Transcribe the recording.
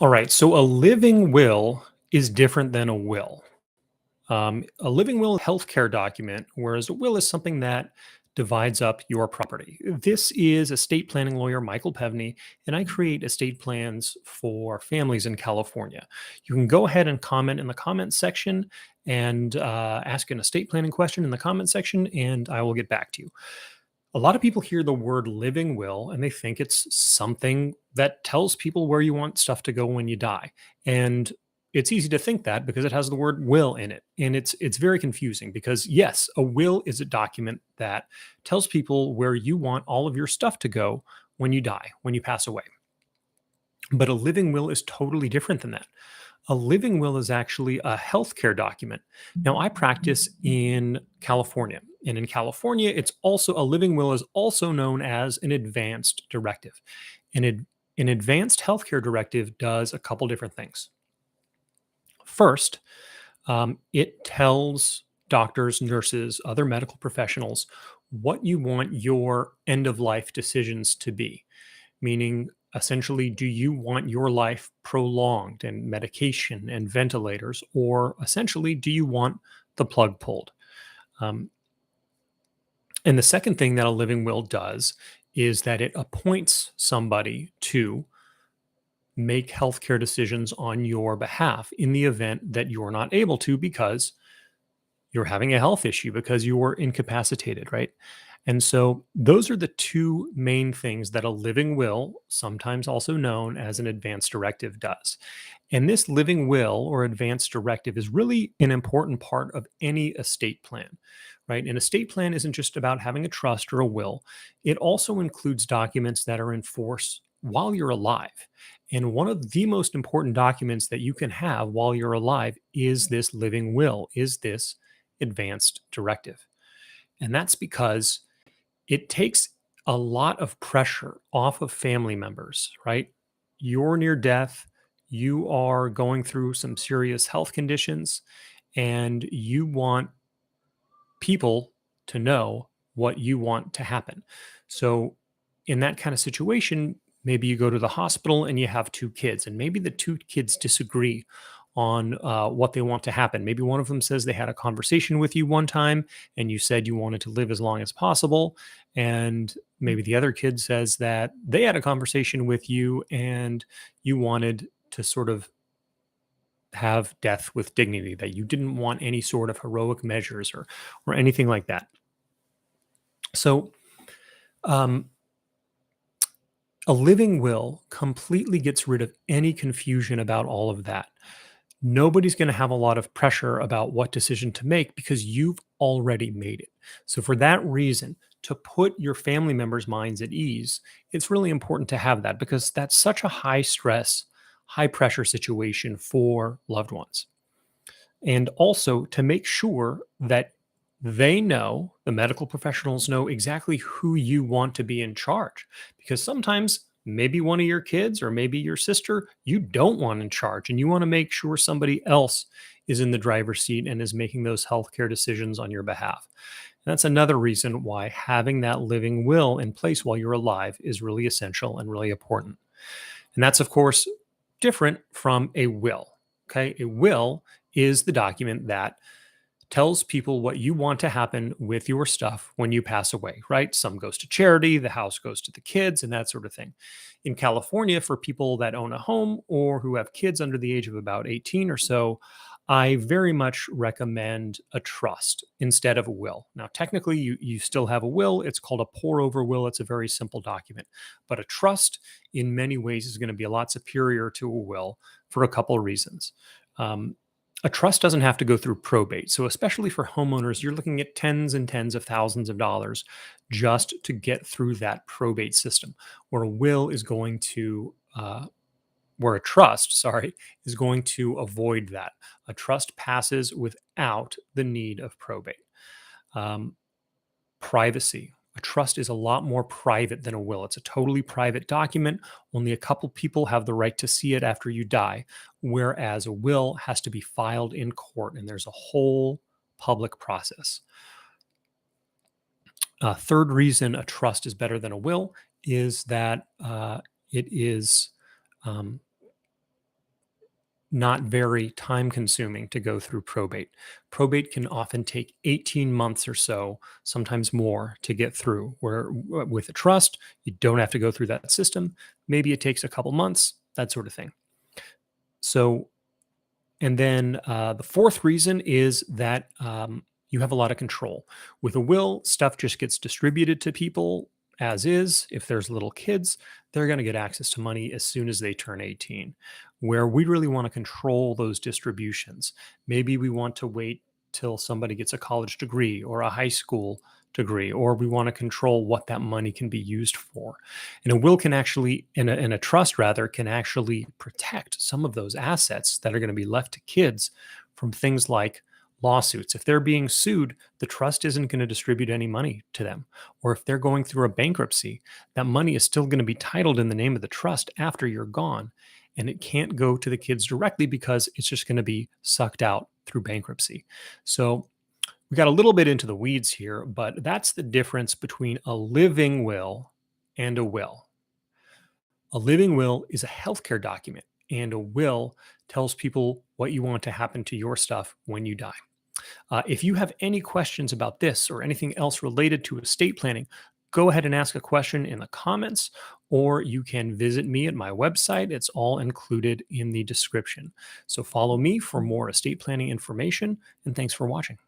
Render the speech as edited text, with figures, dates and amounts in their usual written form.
All right. So a living will is different than a will. A living will is a healthcare document, whereas a will is something that divides up your property. This is estate planning lawyer Michael Pevney, and I create estate plans for families in California. You can go ahead and comment in the comment section and ask an estate planning question in the comment section, and I will get back to you. A lot of people hear the word living will and they think it's something that tells people where you want stuff to go when you die. And it's easy to think that because it has the word will in it. And it's very confusing because yes, a will is a document that tells people where you want all of your stuff to go when you die, when you pass away. But a living will is totally different than that. A living will is actually a healthcare document. Now, I practice in California, and in California, it's also a living will is also known as an advanced directive. An advanced healthcare directive does a couple different things. First, it tells doctors, nurses, other medical professionals what you want your end of life decisions to be, meaning essentially, do you want your life prolonged and medication and ventilators, or essentially, do you want the plug pulled? Um, and the second thing that a living will does is that it appoints somebody to make healthcare decisions on your behalf in the event that you're not able to because you're having a health issue, because you're incapacitated, right? And so those are the two main things that a living will, sometimes also known as an advance directive, does. And this living will or advance directive is really an important part of any estate plan, right? An estate plan isn't just about having a trust or a will, it also includes documents that are in force while you're alive. And one of the most important documents that you can have while you're alive is this living will, is this advanced directive. And that's because it takes a lot of pressure off of family members, right? You're near death, you are going through some serious health conditions, and you want people to know what you want to happen. So, in that kind of situation, maybe you go to the hospital and you have two kids, and maybe the two kids disagree on what they want to happen. Maybe one of them says they had a conversation with you one time and you said you wanted to live as long as possible. And maybe the other kid says that they had a conversation with you and you wanted to sort of have death with dignity, that you didn't want any sort of heroic measures or anything like that. So, um, a living will completely gets rid of any confusion about all of that. Nobody's going to have a lot of pressure about what decision to make because you've already made it. So, for that reason, to put your family members' minds at ease, it's really important to have that because that's such a high stress, high pressure situation for loved ones. And also to make sure that they know, the medical professionals know exactly who you want to be in charge. Because sometimes, maybe one of your kids or maybe your sister, you don't want in charge, and you want to make sure somebody else is in the driver's seat and is making those healthcare decisions on your behalf. And that's another reason why having that living will in place while you're alive is really essential and really important. And that's, of course, different from a will. Okay. A will is the document that tells people what you want to happen with your stuff when you pass away, right? Some goes to charity, the house goes to the kids, and that sort of thing. In California, for people that own a home or who have kids under the age of about 18 or so, I very much recommend a trust instead of a will. Now, technically, you still have a will. It's called a pour over will. It's a very simple document. But a trust, in many ways, is going to be a lot superior to a will for a couple of reasons. Um, a trust doesn't have to go through probate. So, especially for homeowners, you're looking at tens and tens of thousands of dollars just to get through that probate system, where a will is going to, where a trust, sorry, is going to avoid that. A trust passes without the need of probate. Um, Privacy. A trust is a lot more private than a will. It's a totally private document. Only a couple people have the right to see it after you die, whereas a will has to be filed in court, and there's a whole public process. Third reason a trust is better than a will is that it is um, not very time consuming to go through probate. Probate can often take 18 months or so, sometimes more, to get through. Where with a trust, you don't have to go through that system. Maybe it takes a couple months, that sort of thing. So, and then the fourth reason is that you have a lot of control. With a will, stuff just gets distributed to people as is. If there's little kids, they're going to get access to money as soon as they turn 18. Where we really want to control those distributions. Maybe we want to wait till somebody gets a college degree or a high school degree, or we want to control what that money can be used for. And a will can actually, and a trust rather, can actually protect some of those assets that are going to be left to kids from things like lawsuits. If they're being sued, the trust isn't going to distribute any money to them. Or if they're going through a bankruptcy, that money is still going to be titled in the name of the trust after you're gone. And it can't go to the kids directly because it's just going to be sucked out through bankruptcy. So we got a little bit into the weeds here, but that's the difference between a living will and a will. A living will is a healthcare document, and a will tells people what you want to happen to your stuff when you die. If you have any questions about this or anything else related to estate planning, go ahead and ask a question in the comments, or you can visit me at my website. It's all included in the description. So follow me for more estate planning information, and thanks for watching.